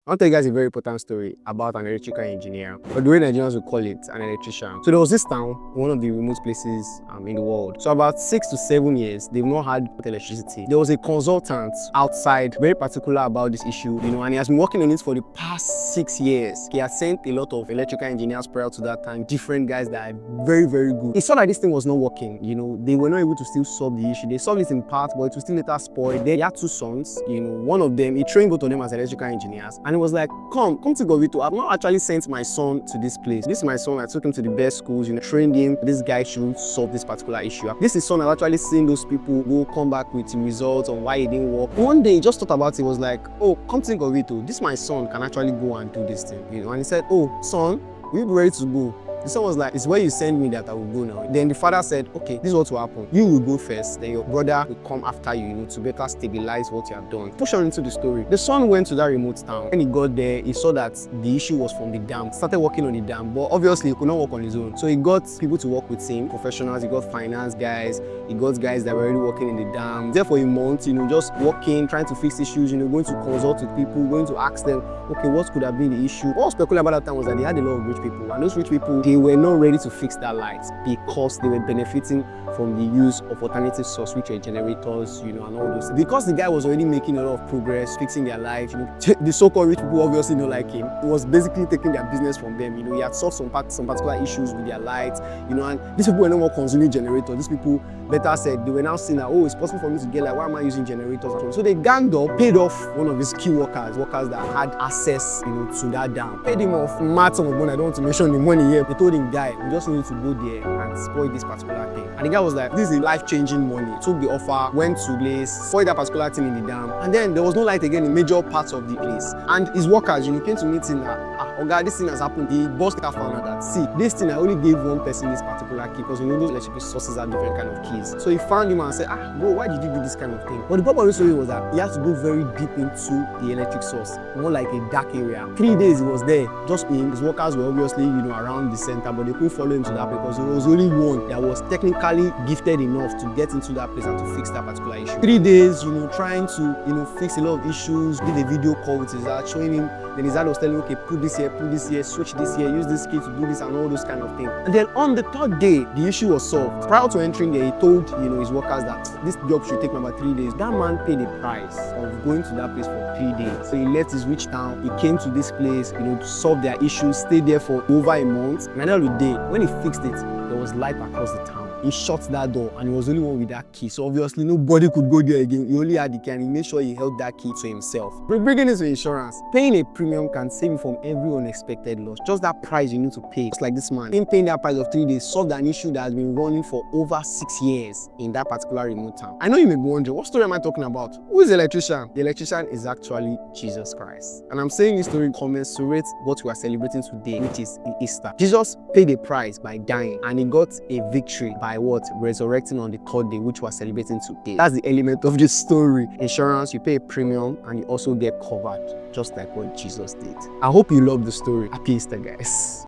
I'll tell you guys a very important story about an electrical engineer, or the way Nigerians would call it, an electrician. So there was this town, one of the remote places in the world. So about 6 to 7 years, they've not had electricity. There was a consultant outside, very particular about this issue, and he has been working on it for the past 6 years. He has sent a lot of electrical engineers prior to that time, different guys that are very, very good. He saw that this thing was not working, they were not able to still solve the issue. They solved it in part, but it was still later spoiled. Then he had 2 sons, one of them, he trained both of them as electrical engineers. And it was like, come to Govito. I've not actually sent my son to this place. This is my son. I took him to the best schools, trained him. This guy should solve this particular issue. This is son has actually seen those people go come back with results on why it didn't work. One day he just thought about it, was like, oh, come to Govito. This my son can actually go and do this thing. And he said, oh, son, will you be ready to go? The son was like, it's where you send me that I will go now. Then the father said, okay, this is what will happen. You will go first, then your brother will come after you, to better stabilize what you have done. Push on into the story. The son went to that remote town. When he got there, he saw that the issue was from the dam. Started working on the dam, but obviously he could not work on his own. So he got people to work with him, professionals, he got finance guys, he got guys that were already working in the dam. There for a month, just working, trying to fix issues, going to consult with people, going to ask them, okay, what could have been the issue? What was peculiar about that time was that they had a lot of rich people, and those rich people, they were not ready to fix that light because they were benefiting from the use of alternative source, which are generators, and all those. Because the guy was already making a lot of progress, fixing their life, the so-called rich people obviously don't like him. He was basically taking their business from them. He had solved some particular issues with their lights, and these people were no more consuming generators. These people, better said, they were now saying that, oh, it's possible for me to get like, why am I using generators? So they ganged up, paid off one of his key workers that had access, to that dam. Paid him off mad sum of money. I don't want to mention the money here. They told him, guy, we just need to go there and spoil this particular thing. And the guy was like, this is life-changing money. Took the offer, went to place, spoiled that particular thing in the dam, and then there was no light again in major parts of the place. And his workers, came to meet him that, oh God, this thing has happened. The boss found out that, see, this thing, I only gave one person this particular key because those electrical sources have different kind of keys. So he found him and said, bro, why did you do this kind of thing? But the problem of the story was that he had to go very deep into the electric source, more like a dark area. 3 days he was there, just him. His workers were obviously, around the center, but they couldn't follow him to that because there was only one that was technically gifted enough to get into that place and to fix that particular issue. 3 days, trying to, fix a lot of issues, did a video call with his dad, showing him. Then his dad was telling him, okay, put this here, switch this here, use this key to do this and all those kind of things. And then on the 3rd day, the issue was solved. Prior to entering there, he told, his workers that this job should take about 3 days. That man paid the price of going to that place for 3 days. So he left his rich town, he came to this place, to solve their issues, stayed there for over a month. And at the end of the day, when he fixed it, there was light across the town. He shut that door and he was the only one with that key. So obviously nobody could go there again. He only had the key and he made sure he held that key to himself. Bringing it to insurance, paying a premium can save you from every unexpected loss. Just that price you need to pay. Just like this man, him paying that price of 3 days solved an issue that has been running for over 6 years in that particular remote town. I know you may be wondering, what story am I talking about? Who is the electrician? The electrician is actually Jesus Christ. And I'm saying this story commensurate what we are celebrating today, which is Easter. Jesus paid a price by dying and he got a victory by what? Resurrecting on the 3rd day, which we're celebrating today. That's the element of this story. Insurance, you pay a premium and you also get covered, just like what Jesus did. I hope you love the story. Happy Easter, guys.